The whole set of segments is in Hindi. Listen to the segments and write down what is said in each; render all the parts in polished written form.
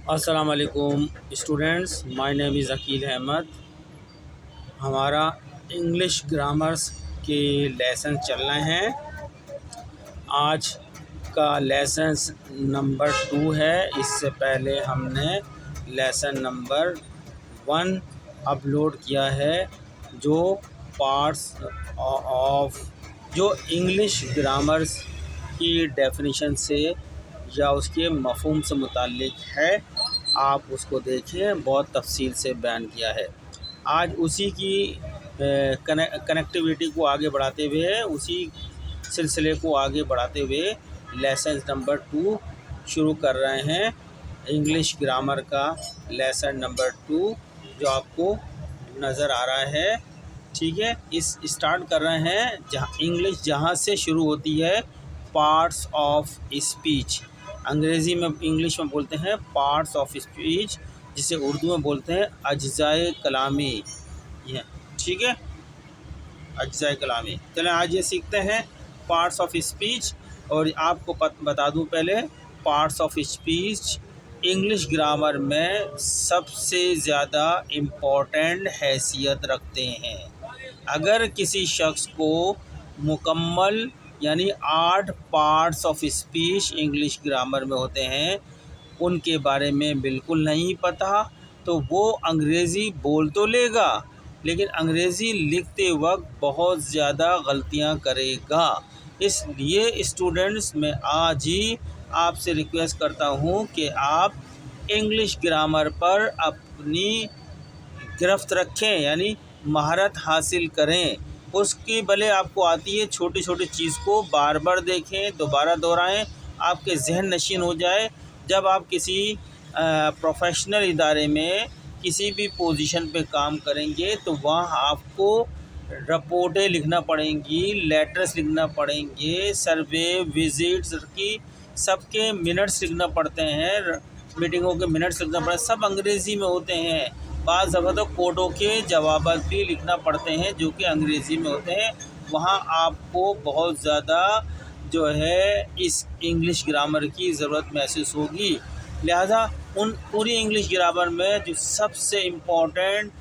अस्सलाम वालेकुम students, my name is Aqeel Ahmed. हमारा इंग्लिश ग्रामर्स के लेसन चल रहे हैं। आज का लेसन नंबर 2 है। इससे पहले हमने लेसन नंबर 1 अपलोड किया है, जो पार्ट्स ऑफ जो इंग्लिश ग्रामर्स की डेफिनेशन से या उसके मफ़हूम से मुताल्लिक है। आप उसको देखें, बहुत तफसील से बयान किया है। आज उसी की कनेक्टिविटी को आगे बढ़ाते हुए, उसी सिलसिले को आगे बढ़ाते हुए लेसन नंबर 2 शुरू कर रहे हैं। इंग्लिश ग्रामर का लेसन नंबर 2 जो आपको नज़र आ रहा है, ठीक है। इस स्टार्ट कर रहे हैं इंग्लिश जहाँ से शुरू होती है, पार्ट्स ऑफ स्पीच। अंग्रेज़ी में इंग्लिश में बोलते हैं पार्ट्स ऑफ स्पीच, जिसे उर्दू में बोलते हैं अज्जाए कलामी। ये ठीक है, अज्जाए कलामी। चलें आज ये सीखते हैं पार्ट्स ऑफ स्पीच। और आपको बता दूं पहले, parts of speech English grammar में सबसे ज़्यादा इम्पोर्टेंट हैसियत रखते हैं। अगर किसी शख्स को मुकम्मल यानी 8 parts of speech English grammar में होते हैं, उनके बारे में बिल्कुल नहीं पता, तो वो अंग्रेज़ी बोल तो लेगा, लेकिन अंग्रेज़ी लिखते वक्त बहुत ज़्यादा गलतियां करेगा। इसलिए स्टूडेंट्स, मैं आज ही आपसे रिक्वेस्ट करता हूं कि आप इंग्लिश ग्रामर पर अपनी गिरफ्त रखें, यानी महारत हासिल करें। उसकी भले आपको आती है, छोटी छोटी चीज़ को बार बार देखें, दोबारा दोहराएं, आपके जहन नशीन हो जाए। जब आप किसी प्रोफेशनल इदारे में किसी भी पोजीशन पे काम करेंगे, तो वहाँ आपको रिपोर्टें लिखना पड़ेंगी, लेटर्स लिखना पड़ेंगे, सर्वे विजिट्स की सबके मिनट्स लिखना पड़ते हैं, मीटिंगों के मिनट्स लिखना पड़ते हैं, सब अंग्रेज़ी में होते हैं। बाज़ दफ़ा तो कोर्टों के जवाब भी लिखना पड़ते हैं, जो कि अंग्रेज़ी में होते हैं। वहाँ आपको बहुत ज़्यादा जो है इस इंग्लिश ग्रामर की ज़रूरत महसूस होगी। लिहाजा उन पूरी इंग्लिश ग्रामर में जो सबसे इम्पोर्टेंट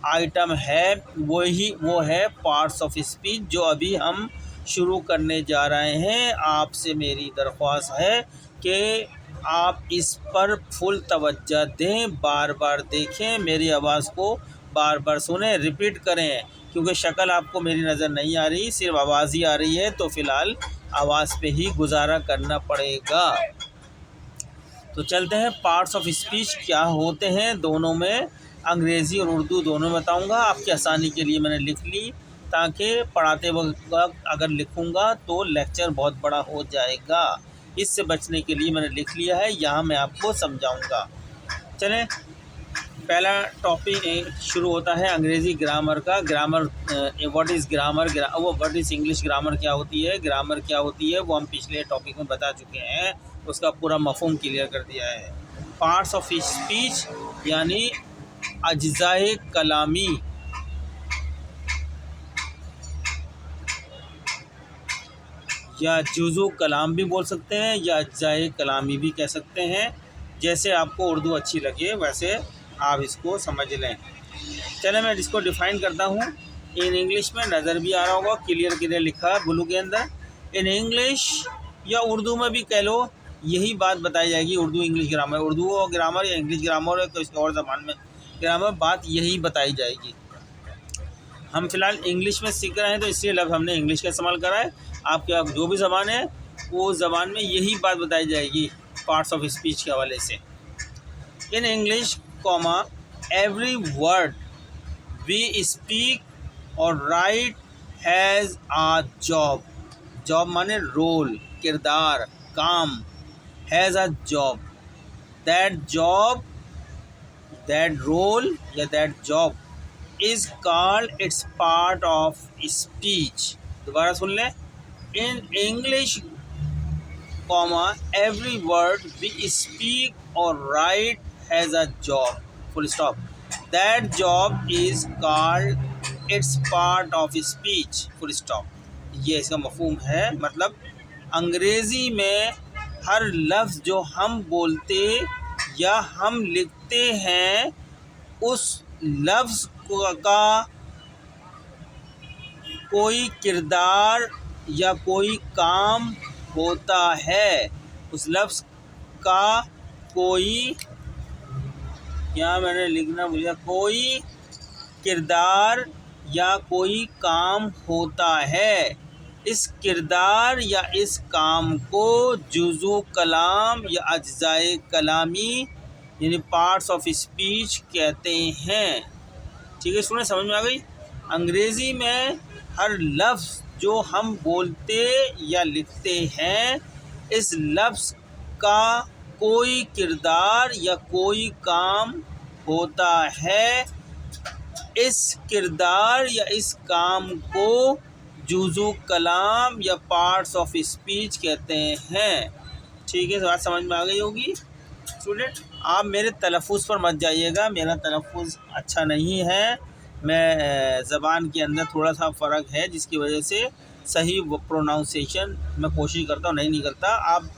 आइटम है वो है पार्ट्स ऑफ स्पीच, जो अभी हम शुरू करने जा रहे हैं। आपसे मेरी दरख्वास्त है कि आप इस पर फुल तवज्जो दें, बार बार देखें, मेरी आवाज़ को बार बार सुनें, रिपीट करें। क्योंकि शक्ल आपको मेरी नज़र नहीं आ रही, सिर्फ आवाज़ ही आ रही है, तो फ़िलहाल आवाज़ पे ही गुजारा करना पड़ेगा। तो चलते हैं, पार्ट्स ऑफ स्पीच क्या होते हैं, दोनों में अंग्रेज़ी और उर्दू दोनों में बताऊंगा। आपकी आसानी के लिए मैंने लिख ली, ताकि पढ़ाते वक्त अगर लिखूंगा तो लेक्चर बहुत बड़ा हो जाएगा। इससे बचने के लिए मैंने लिख लिया है, यहाँ मैं आपको समझाऊंगा। चलें, पहला टॉपिक शुरू होता है अंग्रेज़ी ग्रामर का। ग्रामर, व्हाट इज़ ग्रामर, वो व्हाट इज़ इंग्लिश ग्रामर क्या होती है, ग्रामर क्या होती है, वो हम पिछले टॉपिक में बता चुके हैं, उसका पूरा मफ़हूम क्लियर कर दिया है। पार्ट्स ऑफ स्पीच यानी अज्जाए कलामी, या जुज़ू कलाम भी बोल सकते हैं, या अज्जाए कलामी भी कह सकते हैं। जैसे आपको उर्दू अच्छी लगे वैसे आप इसको समझ लें। चले, मैं इसको डिफ़ाइन करता हूँ। इन इंग्लिश में नज़र भी आ रहा होगा, क्लियर क्लियर लिखा है ब्लू के अंदर। इन इंग्लिश, या उर्दू में भी कह लो, यही बात बताई जाएगी। उर्दू इंग्लिश ग्रामर, उर्दू और ग्रामर या इंग्लिश ग्रामर या किसी और ज़बान में ग्रामर, बात यही बताई जाएगी। हम फ़िलहाल इंग्लिश में सीख रहे हैं, तो इसलिए लफ्ज़ हमने इंग्लिश का इस्तेमाल करा है। आपके जो भी ज़बान है, वो ज़बान में यही बात बताई जाएगी पार्ट्स ऑफ स्पीच के हवाले से। In English comma every word we speak और write has a job. Job माने रोल, किरदार, काम। Has a job, that job, that role या that job is called its part of speech. दोबारा सुन लें। In English comma every word we speak और write has a job, full stop, that job is called its part of speech, full stop. ये इसका मफ़हूम है। मतलब अंग्रेज़ी में हर लफ्ज़ जो हम बोलते या हम लिखते हैं उस लफ्ज़ का कोई किरदार या कोई काम होता है। उस लफ्ज़ का कोई, यहाँ मैंने लिखना भूल गया, कोई किरदार या कोई काम होता है। इस किरदार या इस काम को जुज़ू कलाम या अज्ज़ाए कलामी यानी पार्ट्स ऑफ स्पीच कहते हैं। ठीक है स्टूडेंट, समझ में आ गई। अंग्रेज़ी में हर लफ्ज़ जो हम बोलते या लिखते हैं, इस लफ्ज़ का कोई किरदार या कोई काम होता है। इस किरदार या इस काम को जुज़ू कलाम या पार्ट्स ऑफ स्पीच कहते हैं। ठीक है, बात समझ में आ गई होगी स्टूडेंट। आप मेरे तलफ़ुज़ पर मत जाइएगा, मेरा तलफ़ुज़ अच्छा नहीं है। मैं ज़बान के अंदर थोड़ा सा फ़र्क है, जिसकी वजह से सही प्रोनाउंसिएशन मैं कोशिश करता हूँ, नहीं निकलता। आप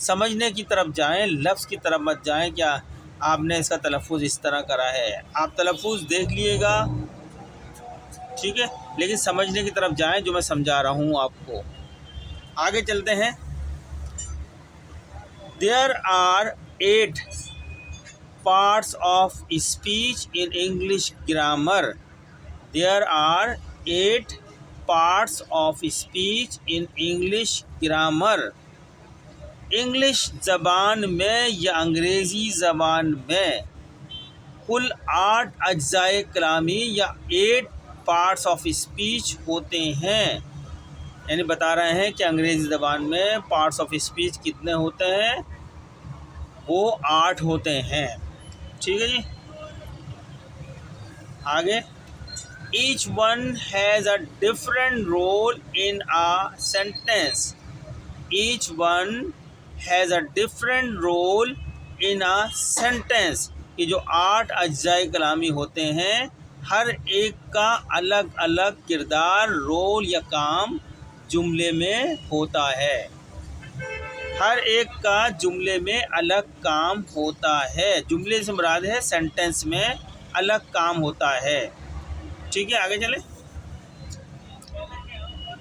समझने की तरफ जाएं, लफ्ज़ की तरफ मत जाएं। क्या आपने इसका तलफ़ुज़ इस तरह करा है, आप तलफ़ुज़ देख लीजिएगा, ठीक है, लेकिन समझने की तरफ जाएं जो मैं समझा रहा हूँ आपको। आगे चलते हैं। There are 8 parts of speech in English grammar. There are 8 parts of speech in English grammar. English ज़बान में या अंग्रेज़ी ज़बान में कुल 8 अज्ज़ाए कलामी या 8 पार्ट्स ऑफ स्पीच होते हैं। यानी बता रहे हैं कि अंग्रेज़ी ज़बान में पार्ट्स ऑफ स्पीच कितने होते हैं, वो 8 होते हैं। ठीक है जी, आगे। Each one has a different role in a sentence. Each one has a different role in a sentence. ये जो 8 अज्ज़ाए कलामी होते हैं, हर एक का अलग अलग किरदार, रोल या काम जुमले में होता है। हर एक का जुमले में अलग काम होता है। जुमले से मुराद है सेंटेंस में अलग काम होता है। ठीक है, आगे चले।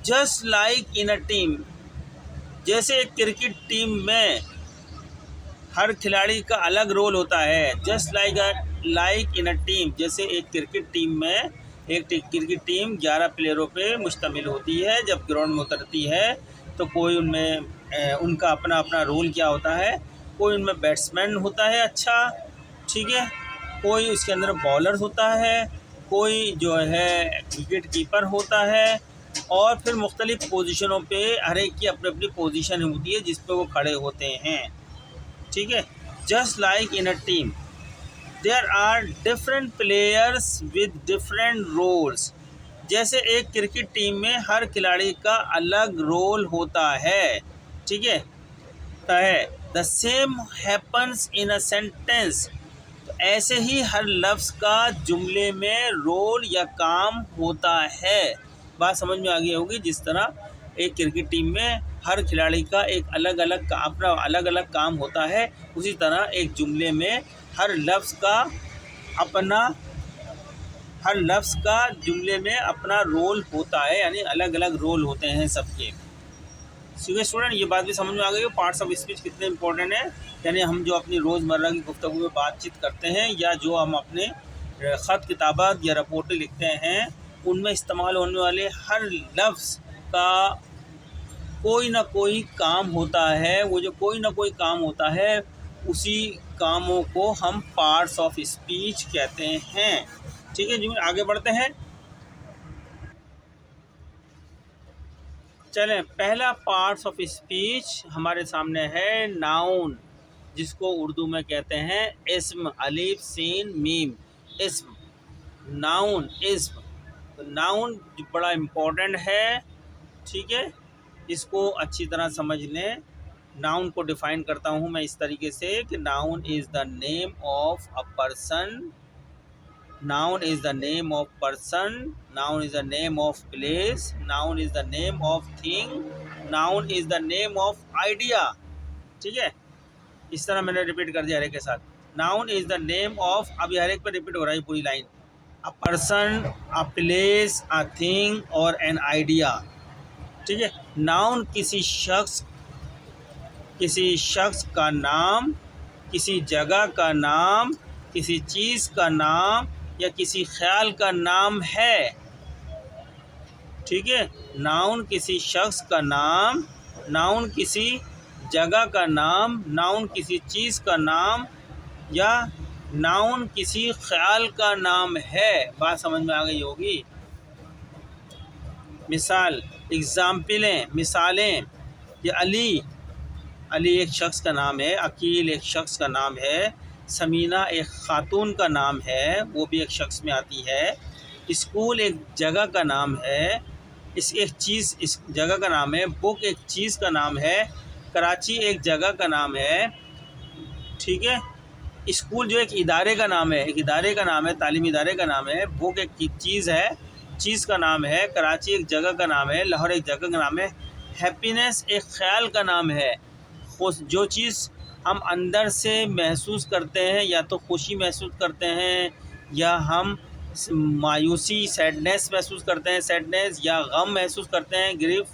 Just like in a team, जैसे एक क्रिकेट टीम में हर खिलाड़ी का अलग रोल होता है। Just like in a team, जैसे एक क्रिकेट टीम में एक क्रिकेट टीम 11 प्लेयरों पे मुश्तमिल होती है। जब ग्राउंड में उतरती है तो कोई उनमें उनका अपना अपना रोल क्या होता है। कोई उनमें बैट्समैन होता है अच्छा, ठीक है, कोई उसके अंदर बॉलर होता है, कोई जो है विकेट कीपर होता है, और फिर मुख्तलिफ़ पोजीशनों पे हर एक की अपनी अपनी पोजीशन होती है जिस पे वो खड़े होते हैं। ठीक है, just like in a team there are different players with different roles. जैसे एक क्रिकेट टीम में हर खिलाड़ी का अलग रोल होता है। ठीक है, the same happens in a sentence. तो ऐसे ही हर लफ्ज़ का जुमले में रोल या काम होता है। बात समझ में आ गई होगी। जिस तरह एक क्रिकेट टीम में हर खिलाड़ी का एक अलग अलग अपना अलग अलग काम होता है, उसी तरह एक जुमले में हर लफ्ज़ का जुमले में अपना रोल होता है, यानी अलग अलग रोल होते हैं सबके। ठीक है स्टूडेंट, ये बात भी समझ में आ गई हो पार्ट्स ऑफ स्पीच कितने इंपॉर्टेंट है। यानी हम जो अपनी रोज़मर्रा की गुफ्तगू में बातचीत करते हैं या जो हम अपने ख़त किताबात या रिपोर्टें लिखते हैं, उनमें इस्तेमाल होने वाले हर लफ्ज़ का कोई ना कोई काम होता है। वो जो कोई ना कोई काम होता है, उसी कामों को हम पार्ट्स ऑफ स्पीच कहते हैं। ठीक है जी, आगे बढ़ते हैं। चलें, पहला पार्ट्स ऑफ स्पीच हमारे सामने है नाउन, जिसको उर्दू में कहते हैं इस्म, अलीफ सीन मीम, इस्म, नाउन, इस्म। तो नाउन बड़ा इम्पोर्टेंट है। ठीक है, इसको अच्छी तरह समझ लें। नाउन को डिफ़ाइन करता हूँ मैं इस तरीके से कि noun is the name of a person, noun is the name of person, noun is the name of place, noun is the name of thing, noun is the name of idea। ठीक है, इस तरह मैंने रिपीट कर दिया हर एक के साथ। Noun is the name of, अभी हर एक पर रिपीट हो रहा है पूरी line, a person, a place, a thing और एन आइडिया। ठीक है, नाउन किसी शख्स का नाम, किसी जगह का नाम, किसी चीज़ का नाम या किसी ख्याल का नाम है। ठीक है, नाउन किसी शख्स का नाम, नाउन किसी जगह का नाम, नाउन किसी चीज़ का नाम या नाउन किसी ख्याल का नाम है। बात समझ में आ गई होगी। मिसाल, एग्ज़ाम्पलें, मिसालें, ये अली एक शख्स का नाम है, अकील एक शख्स का नाम है, समीना एक ख़ातून का नाम है, वो भी एक शख्स में आती है। स्कूल एक जगह का नाम है, इस जगह का नाम है। बुक एक चीज़ का नाम है, कराची एक जगह का नाम है। ठीक है, स्कूल जो एक इदारे का नाम है, एक इदारे का नाम है, तालीमी इदारे का नाम है। बुक एक चीज़ है, चीज़ का नाम है। कराची एक जगह का नाम है, लाहौर एक जगह का नाम है। हैप्पीनेस एक ख़्याल का नाम है। जो चीज़ हम अंदर से महसूस करते हैं, या तो खुशी महसूस करते हैं या हम मायूसी सैडनेस महसूस करते हैं, सैडनेस, या गम महसूस करते हैं, ग्रीफ।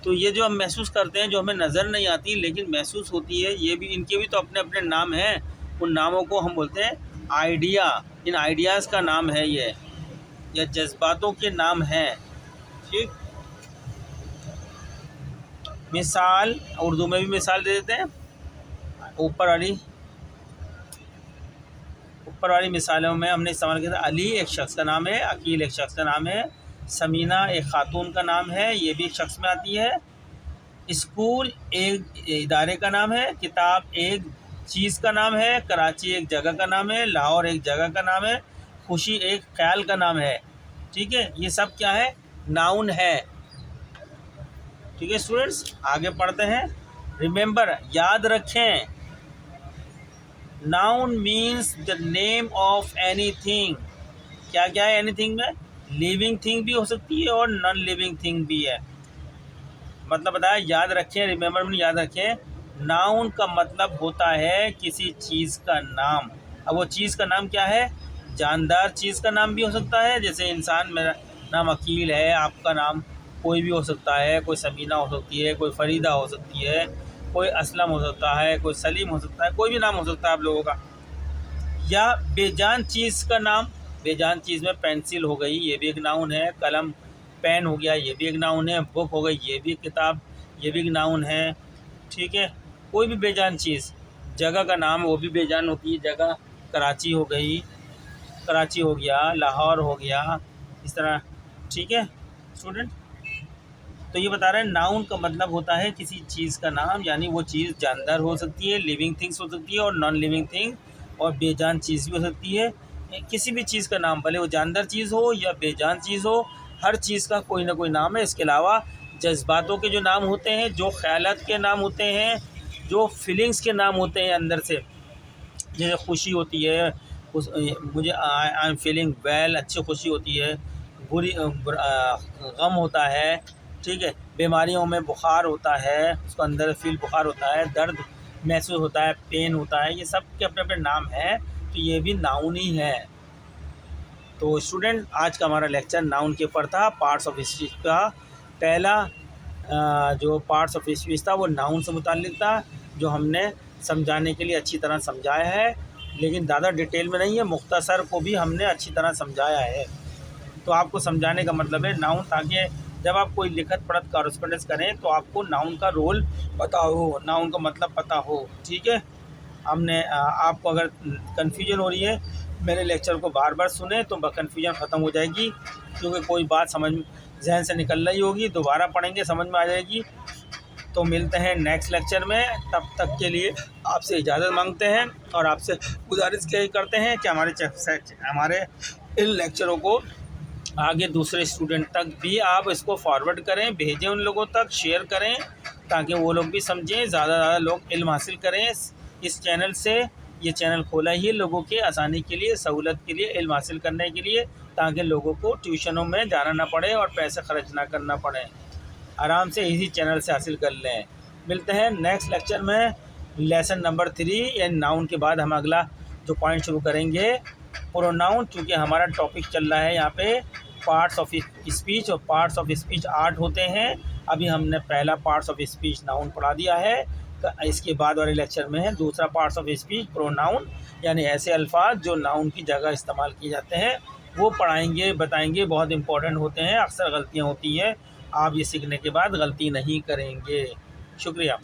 तो ये जो हम महसूस करते हैं, जो हमें नज़र नहीं आती लेकिन महसूस होती है, ये भी, इनके भी तो अपने अपने नाम हैं। उन नामों को हम बोलते हैं आइडिया। इन आइडियाज़ का नाम है ये, या जज्बातों के नाम हैं। ठीक, मिसाल उर्दू में भी मिसाल दे देते हैं। ऊपर वाली मिसालों में हमने इस्तेमाल किया था, अली एक शख्स का नाम है, अकील एक शख्स का नाम है, समीना एक ख़ातून का नाम है, ये भी एक शख्स में आती है। स्कूल एक इदारे का नाम है, किताब एक चीज़ का नाम है, कराची एक जगह का नाम है, लाहौर एक जगह का नाम है, खुशी एक ख्याल का नाम है। ठीक है, ये सब क्या है? नाउन है। ठीक है स्टूडेंट्स, आगे पढ़ते हैं। रिमेंबर, याद रखें, noun means the name of anything. क्या क्या है एनीथिंग में? लिविंग थिंग भी हो सकती है और नॉन लिविंग थिंग भी है। मतलब बताया, याद रखें, रिमेंबर में याद रखें, नाउन का मतलब होता है किसी चीज़ का नाम। अब वो चीज़ का नाम क्या है? जानदार चीज़ का नाम भी हो सकता है, जैसे इंसान, मेरा नाम अकील है, आपका नाम कोई भी हो सकता है, कोई समीना हो सकती है, कोई फरीदा हो सकती है, कोई असलम हो सकता है, कोई सलीम हो सकता है, कोई भी नाम हो सकता है आप लोगों का। या बेजान चीज़ का नाम, बेजान चीज़ में पेंसिल हो गई, ये भी एक नाउन है। कलम, पेन हो गया, ये भी एक नाउन है। बुक हो गई, ये भी किताब, ये भी एक नाउन है। ठीक है, कोई भी बेजान चीज़। जगह का नाम, वो भी बेजान होती है जगह, कराची हो गई, कराची हो गया, लाहौर हो गया, इस तरह। ठीक है स्टूडेंट, तो ये बता रहे हैं नाउन का मतलब होता है किसी चीज़ का नाम, यानी वो चीज़ जानदार हो सकती है, लिविंग थिंग्स हो सकती है और नॉन लिविंग थिंग, और बेजान चीज़ भी हो सकती है। किसी भी चीज़ का नाम, भले वो जानदार चीज़ हो या बेजान चीज़ हो, हर चीज़ का कोई ना कोई नाम है। इसके अलावा जज्बातों के जो नाम होते हैं, जो ख्यालात के नाम होते हैं, जो फीलिंग्स के नाम होते हैं अंदर से, जैसे खुशी होती है, मुझे आई एम फीलिंग वेल, अच्छी खुशी होती है। गम होता है। ठीक है, बीमारियों में बुखार होता है, उसको अंदर फील बुखार होता है, दर्द महसूस होता है, पेन होता है, ये सब के अपने अपने नाम हैं, तो ये भी नाउन ही है। तो स्टूडेंट, आज का हमारा लेक्चर नाउन के ऊपर था, पार्ट्स ऑफ हिस्ट्री का। पहला जो पार्ट्स ऑफ हिस्ट्री था वो नाउन से मुताल्लिक था, जो हमने समझाने के लिए अच्छी तरह समझाया है, लेकिन ज़्यादा डिटेल में नहीं है, मुख्तसर को भी हमने अच्छी तरह समझाया है। तो आपको समझाने का मतलब है नाउन, ताकि जब आप कोई लिखत पढ़त कॉरेस्पोंडेंस करें तो आपको नाउन का रोल पता हो, नाउन का मतलब पता हो। ठीक है, हमने आपको अगर कन्फ्यूजन हो रही है, मेरे लेक्चर को बार बार सुने तो कन्फ्यूजन ख़त्म हो जाएगी, क्योंकि कोई बात समझ जहन से निकल रही होगी, दोबारा पढ़ेंगे समझ में आ जाएगी। तो मिलते हैं नेक्स्ट लेक्चर में, तब तक के लिए आपसे इजाज़त मांगते हैं और आपसे गुजारिश करते हैं कि हमारे इन लेक्चरों को आगे दूसरे स्टूडेंट तक भी आप इसको फॉरवर्ड करें, भेजें उन लोगों तक, शेयर करें, ताकि वो लोग भी समझें, ज़्यादा लोग इल्म हासिल करें इस चैनल से। ये चैनल खोला ही लोगों के आसानी के लिए, सहूलत के लिए, इल्म हासिल करने के लिए, ताकि लोगों को ट्यूशनों में जाना ना पड़े और पैसे खर्च ना करना पड़े, आराम से इसी चैनल से हासिल कर लें। मिलते हैं नेक्स्ट लेक्चर में, लेसन नंबर 3 एंड नाउन के बाद हम अगला जो पॉइंट शुरू करेंगे प्रोनाउन। चूँकि हमारा टॉपिक चल रहा है यहाँ पे पार्ट्स ऑफ स्पीच, और पार्ट्स ऑफ स्पीच 8 होते हैं। अभी हमने पहला पार्ट्स ऑफ स्पीच नाउन पढ़ा दिया है, तो इसके बाद वाले लेक्चर में है दूसरा पार्ट्स ऑफ स्पीच प्रोनाउन, यानी ऐसे अल्फाज जो नाउन की जगह इस्तेमाल किए जाते हैं, वो पढ़ाएंगे, बताएंगे। बहुत इंपॉर्टेंट होते हैं, अक्सर गलतियाँ होती हैं, आप ये सीखने के बाद गलती नहीं करेंगे। शुक्रिया।